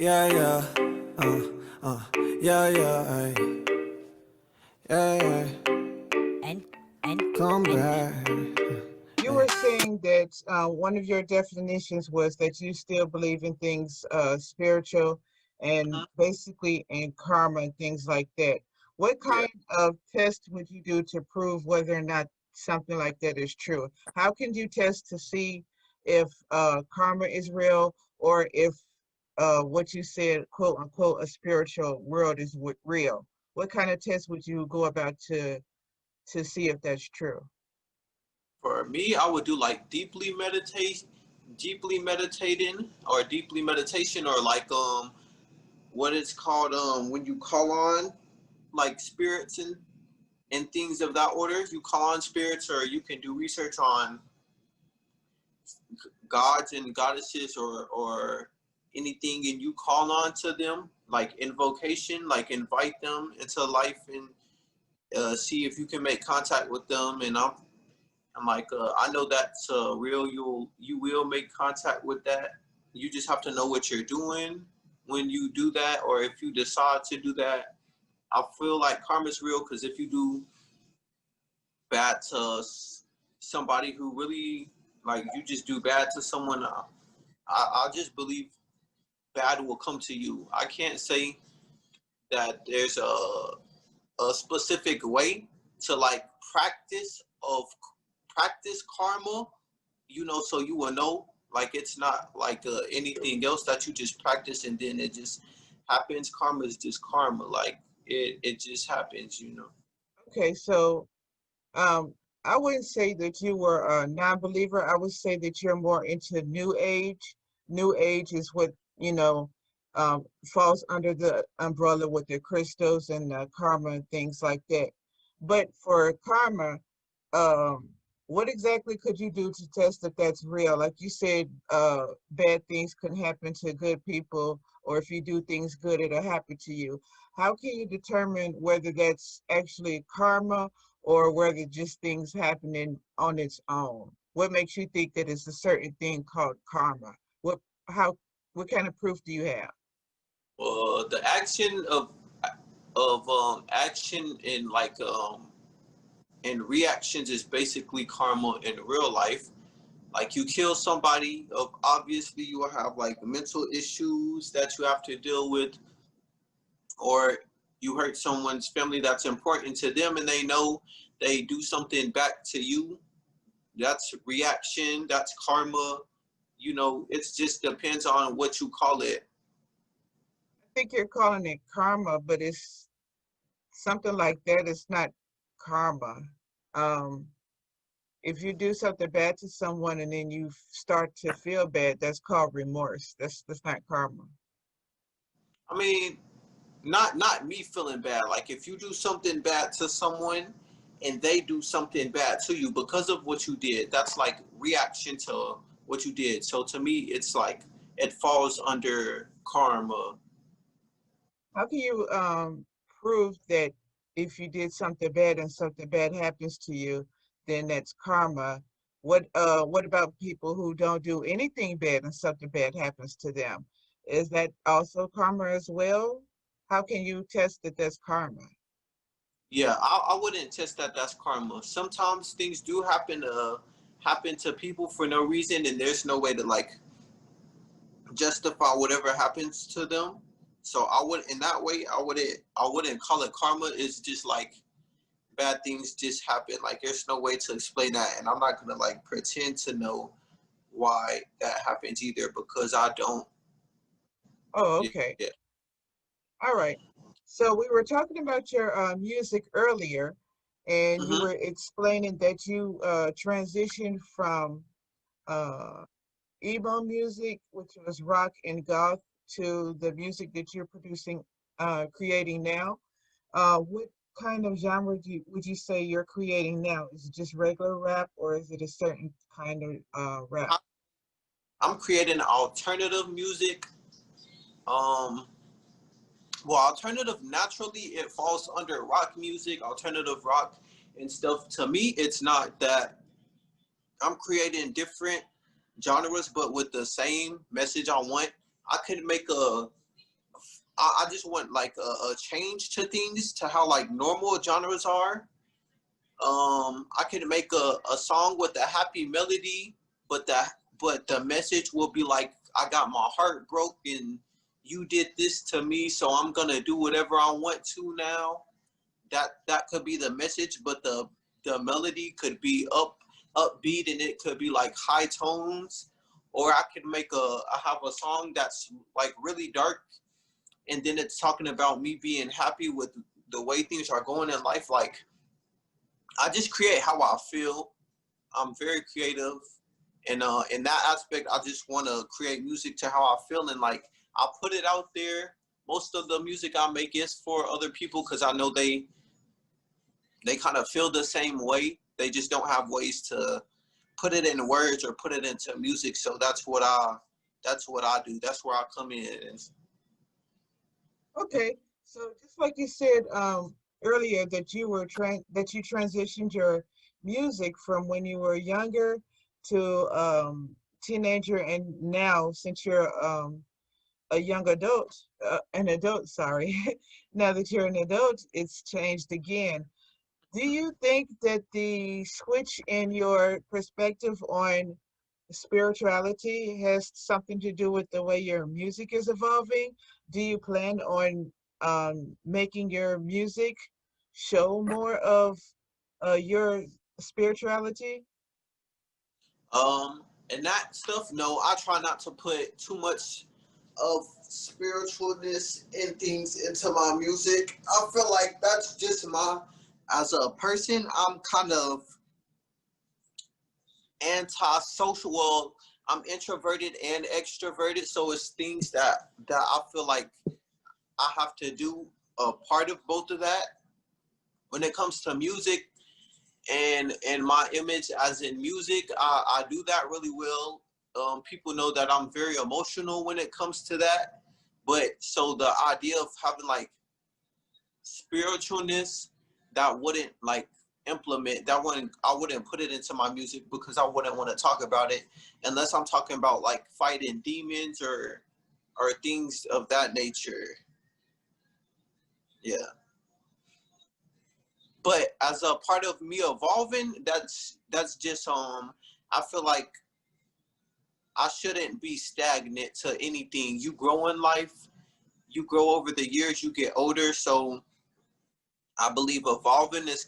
Yeah, yeah, uh, yeah, yeah, ay. Yeah, yeah, come back. You were saying that one of your definitions was that you still believe in things spiritual and basically in karma and things like that. What Yeah. kind of test would you do to prove whether or not something like that is true? How can you test to see if karma is real or if what you said, quote unquote, a spiritual world is real? What kind of test would you go about to see if that's true? For me, I would do like deeply meditating, or deeply meditation, or like what it's called when you call on like spirits and things of that order. You call on spirits, or you can do research on gods and goddesses, or anything, and you call on to them like invocation, like invite them into life, and see if you can make contact with them. And I'm like, I know that's real. You will make contact with that. You just have to know what you're doing when you do that, or if you decide to do that. I feel like karma's real, because if you do bad to somebody who really, like, you just do bad to someone, I just believe bad will come to you. I can't say that there's a specific way to like practice karma, so you will know. Like, it's not like anything else that you just practice and then it just happens. Karma is just karma. Like, it just happens. Okay, so Um, I wouldn't say that you were a non-believer. I would say that you're more into New Age. New Age is what, falls under the umbrella with the crystals and karma and things like that. But for karma, um, what exactly could you do to test that that's real? Like you said, bad things can happen to good people, or if you do things good, it'll happen to you. How can you determine whether that's actually karma or whether just things happening on its own? What makes you think that it's a certain thing called karma? How, what kind of proof do you have? The action of action and like and reactions is basically karma in real life. Like, you kill somebody, obviously you will have like mental issues that you have to deal with, or you hurt someone's family that's important to them, and they know they do something back to you. That's reaction, that's karma. It just depends on what you call it. I think you're calling it karma, but it's something like that. It's not karma. Um, if you do something bad to someone and then you start to feel bad, that's called remorse. That's not karma. I mean, not me feeling bad. Like, if you do something bad to someone and they do something bad to you because of what you did, that's like reaction to what you did. So to me, it's like it falls under karma. How can you prove that if you did something bad and something bad happens to you, then that's karma? What about people who don't do anything bad and something bad happens to them? Is that also karma as well? How can you test that that's karma? Yeah, I wouldn't test that that's karma. Sometimes things do happen to people for no reason, and there's no way to like justify whatever happens to them. So I would, in that way, I wouldn't call it karma. It's just like bad things just happen. Like, there's no way to explain that, and I'm not gonna like pretend to know why that happens either, because I don't. Oh, Yeah, okay. All right. So we were talking about your music earlier, and you hmm were explaining that you transitioned from uh, emo music, which was rock and goth, to the music that you're producing, creating now. What kind of genre would you say you're creating now? Is it just regular rap, or is it a certain kind of rap? I'm creating alternative music. Um, well, alternative, naturally it falls under rock music, alternative rock and stuff. To me, it's not that. I'm creating different genres, but with the same message I want. I could make I just want like a change to things, to how like normal genres are. I could make a song with a happy melody, but the message will be like, I got my heart broken, you did this to me, so I'm gonna do whatever I want to now. That could be the message, but the melody could be upbeat, and it could be like high tones. Or I could I have a song that's like really dark, and then it's talking about me being happy with the way things are going in life. Like, I just create how I feel. I'm very creative, and in that aspect, I just want to create music to how I feel, and like I put it out there. Most of the music I make is for other people because I know they kind of feel the same way. They just don't have ways to put it in words or put it into music. So that's what I do. That's where I come in. Okay, so just like you said earlier that you transitioned your music from when you were younger to teenager, and now since you're a young adult, an adult, sorry, now that you're an adult, it's changed again. Do you think that the switch in your perspective on spirituality has something to do with the way your music is evolving? Do you plan on making your music show more of your spirituality? And that stuff, no, I try not to put too much of spiritualness and things into my music. I feel like that's just as a person, I'm kind of antisocial. Well, I'm introverted and extroverted, so it's things that I feel like I have to do a part of both of that. When it comes to music and my image as in music, I do that really well. People know that I'm very emotional when it comes to that. But so the idea of having like spiritualness, that wouldn't like implement that, wouldn't I wouldn't put it into my music because I wouldn't want to talk about it unless I'm talking about like fighting demons or things of that nature. Yeah. But as a part of me evolving, that's just I feel like I shouldn't be stagnant to anything. You grow in life, you grow over the years, you get older. So I believe evolving is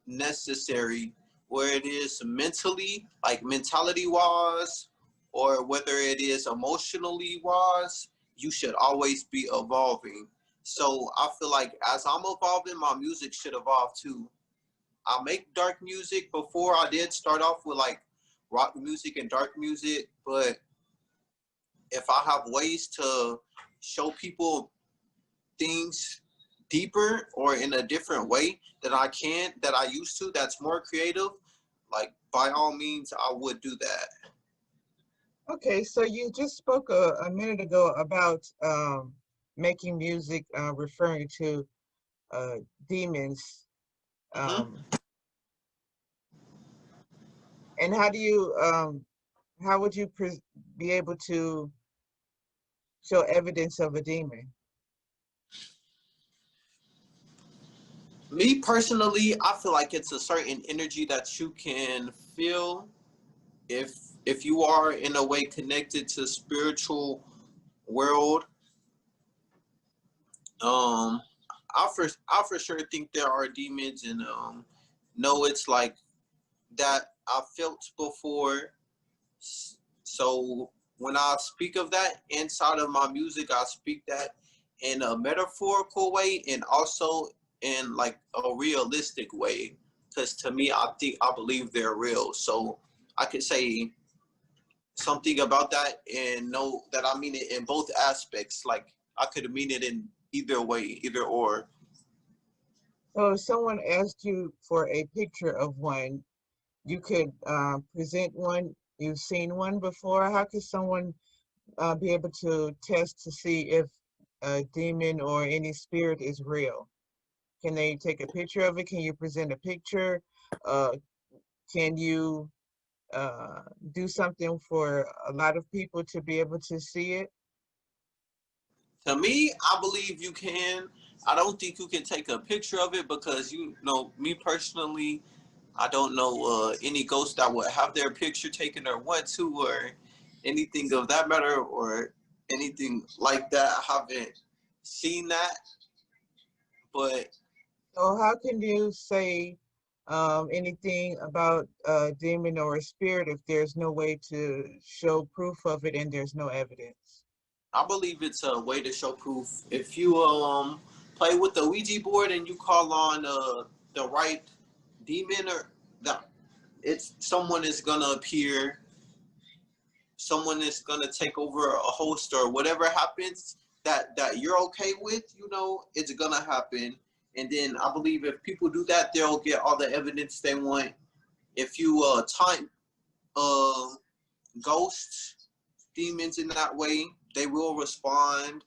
necessary, where it is mentally, like mentality wise, or whether it is emotionally wise, you should always be evolving. So I feel like as I'm evolving, my music should evolve too. I make dark music. Before I did start off with like rock music and dark music, but if I have ways to show people things deeper or in a different way that I used to, that's more creative, like by all means, I would do that. Okay, so you just spoke a minute ago about making music referring to demons. Mm-hmm. Um, and how would you be able to show evidence of a demon? Me personally, I feel like it's a certain energy that you can feel if you are in a way connected to spiritual world. Um, I for sure think there are demons, and know it's like that I felt before. So when I speak of that inside of my music, I speak that in a metaphorical way and also in like a realistic way. Because to me, I believe they're real. So I could say something about that and know that I mean it in both aspects. Like I could mean it in either way, either or. So if someone asked you for a picture of one, you could present one. You've seen one before. How could someone be able to test to see if a demon or any spirit is real? Can they take a picture of it? Can you present a picture? Uh, can you do something for a lot of people to be able to see it? To me, I believe you can. I don't think you can take a picture of it because, you know, me personally, I don't know any ghosts that would have their picture taken or want to or anything of that matter or anything like that. I haven't seen that, but So how can you say anything about a demon or a spirit if there's no way to show proof of it and there's no evidence? I believe it's a way to show proof. If you play with the Ouija board and you call on the right demon or that, it's someone is gonna appear, someone is gonna take over a host or whatever happens that you're okay with, you know, it's gonna happen. And then I believe if people do that, they'll get all the evidence they want. If you time ghosts, demons in that way, they will respond.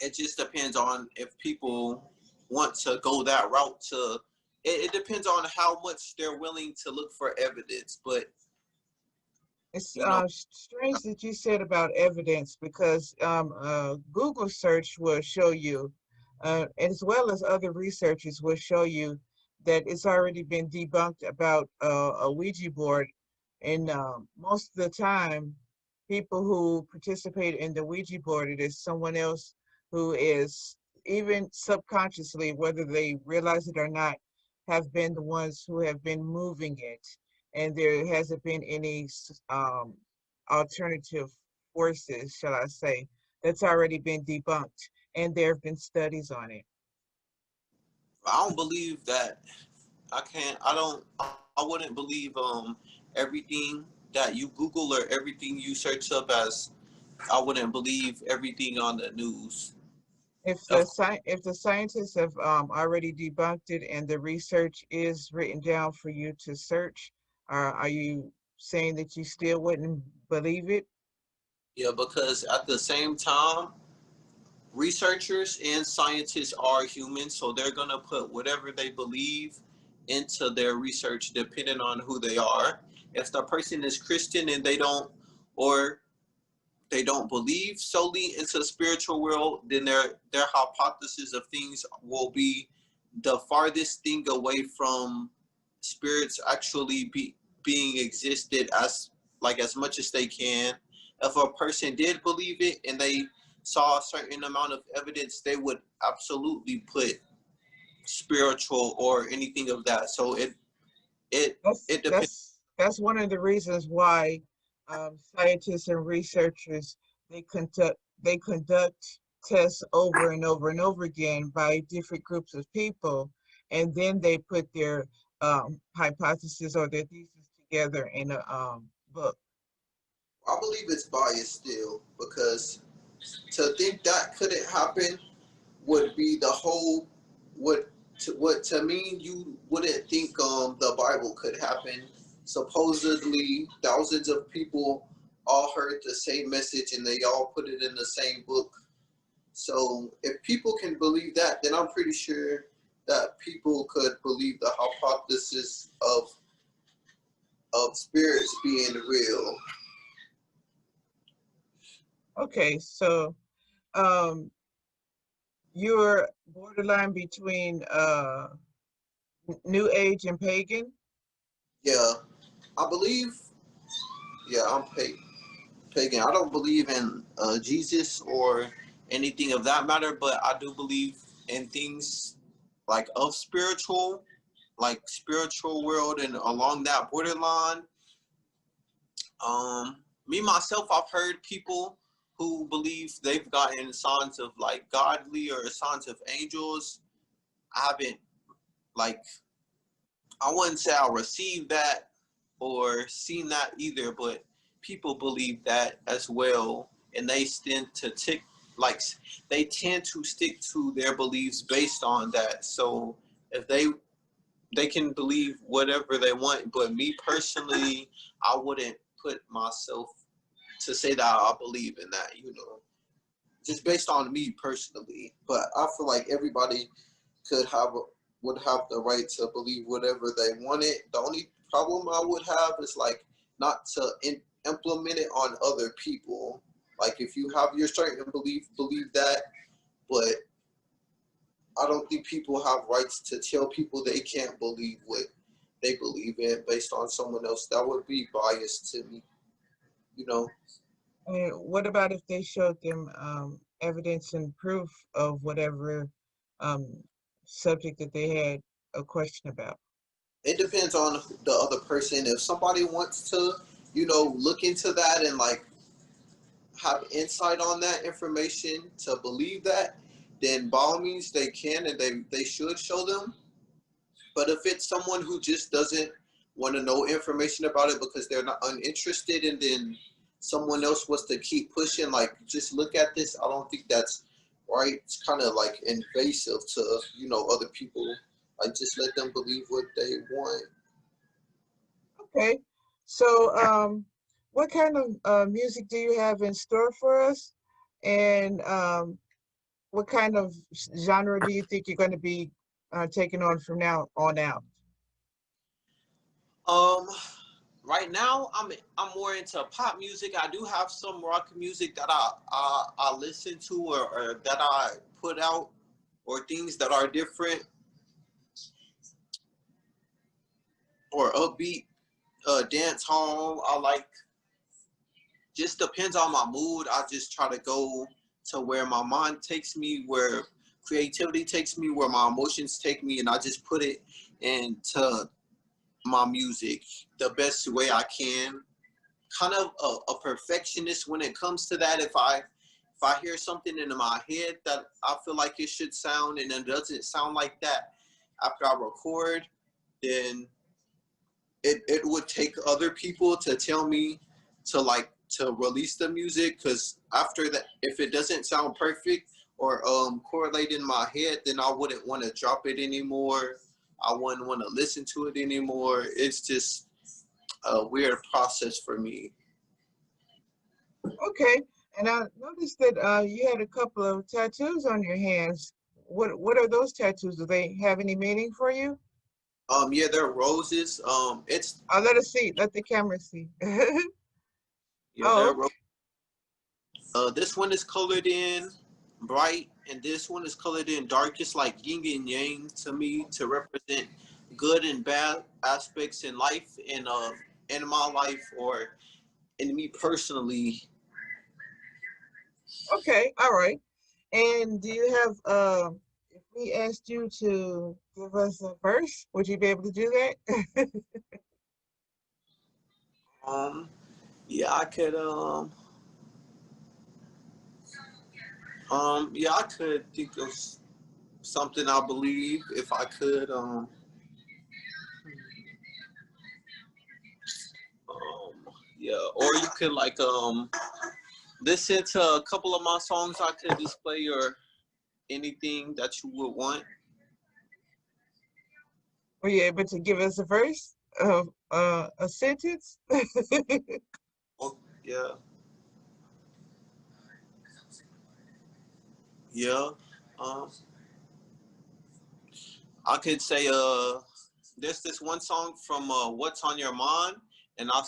It just depends on if people want to go that route. It depends on how much they're willing to look for evidence. But It's you know, strange that you said about evidence because Google search will show you, as well as other researchers will show you that it's already been debunked about a Ouija board. And most of the time, people who participate in the Ouija board, it is someone else who is, even subconsciously, whether they realize it or not, have been the ones who have been moving it. And there hasn't been any alternative forces, shall I say, that's already been debunked. And there have been studies on it. I don't believe that. I can't. I don't. I wouldn't believe everything that you Google or everything you search up as. I wouldn't believe everything on the news. Of If the scientists have already debunked it and the research is written down for you to search, are you saying that you still wouldn't believe it? Yeah, because at the same time, researchers and scientists are human, so they're gonna put whatever they believe into their research, depending on who they are. If the person is Christian and or they don't believe solely into the spiritual world, then their hypothesis of things will be the farthest thing away from spirits actually being existed as much as they can. If a person did believe it and they saw a certain amount of evidence, they would absolutely put spiritual or anything of that. So it That's it depends. that's one of the reasons why scientists and researchers they conduct tests over and over and over again by different groups of people, and then they put their hypothesis or their thesis together in a book. I believe it's biased still because to think that couldn't happen would be the whole what to mean you wouldn't think the Bible could happen. Supposedly thousands of people all heard the same message and they all put it in the same book. So if people can believe that, then I'm pretty sure that people could believe the hypothesis of spirits being real. Okay, so um, you're borderline between New Age and pagan. Yeah, I believe. Yeah, I'm pagan. I don't believe in Jesus or anything of that matter, but I do believe in things like of spiritual world and along that borderline. Me myself, I've heard people who believe they've gotten signs of like godly or signs of angels. I haven't like I wouldn't say I received that or seen that either, but people believe that as well, and like they tend to stick to their beliefs based on that. So if they can believe whatever they want, but me personally, I wouldn't put myself to say that I believe in that, you know, just based on me personally. But I feel like everybody could would have the right to believe whatever they wanted. The only problem I would have is like not to implement it on other people. Like if you have your certain belief, believe that. But I don't think people have rights to tell people they can't believe what they believe in based on someone else. That would be biased to me, you know. And what about if they showed them evidence and proof of whatever um, subject that they had a question about? It depends on the other person. If somebody wants to, you know, look into that and like have insight on that information to believe that, then by all means they can and they should show them. But if it's someone who just doesn't want to know information about it because they're not uninterested, and then someone else was to keep pushing, like just look at this, I don't think that's right. It's kind of like invasive to, you know, other people. Like just let them believe what they want. Okay, so what kind of music do you have in store for us? And what kind of genre do you think you're going to be taking on from now on out? Um, right now I'm more into pop music. I do have some rock music that I listen to or that I put out, or things that are different or upbeat. Dance hall, I like. Just depends on my mood. I just try to go to where my mind takes me, where creativity takes me, where my emotions take me, and I just put it into my music the best way I can. Kind of a perfectionist when it comes to that. If I hear something in my head that I feel like it should sound and it doesn't sound like that after I record, then it would take other people to tell me to release the music, because after that, if it doesn't sound perfect or correlate in my head, then I wouldn't want to drop it anymore. I wouldn't want to listen to it anymore. It's just a weird process for me. Okay, and I noticed that you had a couple of tattoos on your hands. What are those tattoos? Do they have any meaning for you? Yeah, they're roses. It's Let us see. Let the camera see. yeah, Oh, they're okay. this one is colored in bright, and this one is colored in dark. It's like yin and yang to me, to represent good and bad aspects in life, and in my life, or in me personally. Okay, all right. And do you have if we asked you to give us a verse, would you be able to do that? Um, yeah, I could. Yeah, I could think of something. I believe if I could. Yeah, or you could like listen to a couple of my songs. I could display, or anything that you would want. Were you able to give us a verse of a sentence? Oh, yeah, yeah. Um, I could say there's this one song from What's on Your Mind, and I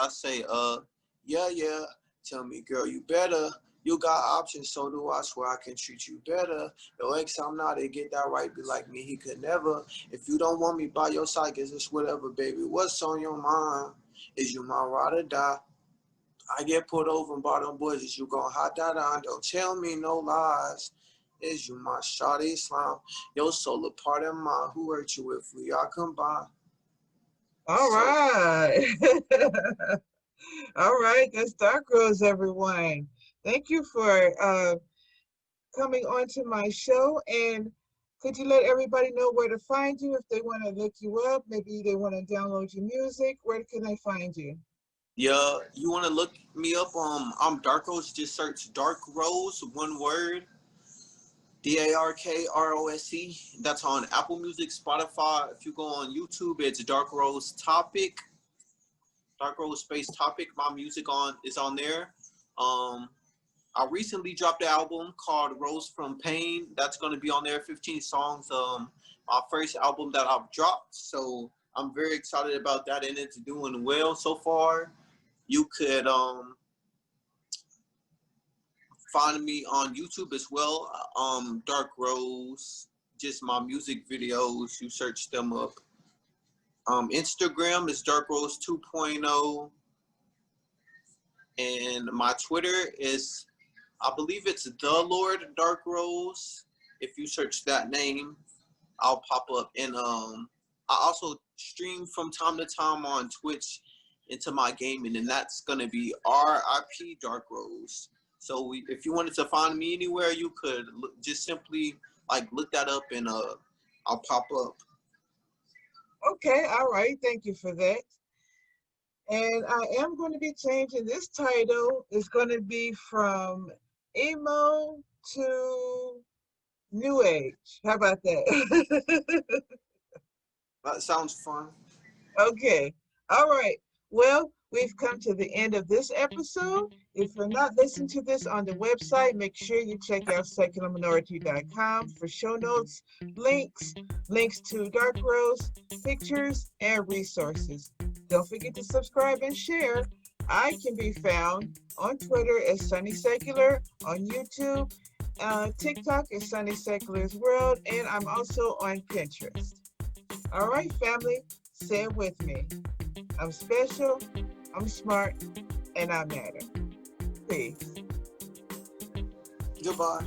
say yeah, yeah. Tell me, girl, you better. You got options, so do I. Swear I can treat you better. Your ex, I'm not. They get that right. Be like me, he could never. If you don't want me by your side, guess it's whatever, baby. What's on your mind? Is you my ride or die? I get pulled over and by them boys. Is you gon' hot that on? Don't tell me no lies. Is you my shawty slime? Your soul a part of mine. Who hurt you if we are combined? All So right. All right, that's DARKROSE, everyone. Thank you for coming on to my show. And could you let everybody know where to find you if they want to look you up? Maybe they want to download your music. Where can they find you? yeah, you wanna look me up? I'm DARKROSE. Just search DARKROSE, one word. DARKROSE. That's on Apple Music, Spotify. If you go on YouTube, it's DARKROSE Topic. DARKROSE space Topic. My music is on there. Um, I recently dropped an album called Rose from Pain. That's going to be on there, 15 songs. My first album that I've dropped. So I'm very excited about that, and it's doing well so far. You could find me on YouTube as well. DARKROSE, just my music videos. You search them up. Instagram is DARKROSE 2.0. And my Twitter is, I believe it's the Lord DARKROSE. If you search that name, I'll pop up. And I also stream from time to time on Twitch into my gaming, and that's gonna be RIPDarkrose. So if you wanted to find me anywhere, you could just simply look that up, and I'll pop up. Okay, all right. Thank you for that. And I am going to be changing this title. It's going to be from emo to new age. How about that? That sounds fun. Okay. All right. Well, we've come to the end of this episode. If you're not listening to this on the website, make sure you check out secularminority.com for show notes, links to DARKROSE, pictures, and resources. Don't forget to subscribe and share. I can be found on Twitter as Sunny Secular, on YouTube, TikTok is Sunny Secular's World, and I'm also on Pinterest. All right, family, say it with me. I'm special, I'm smart, and I matter. Peace. Goodbye.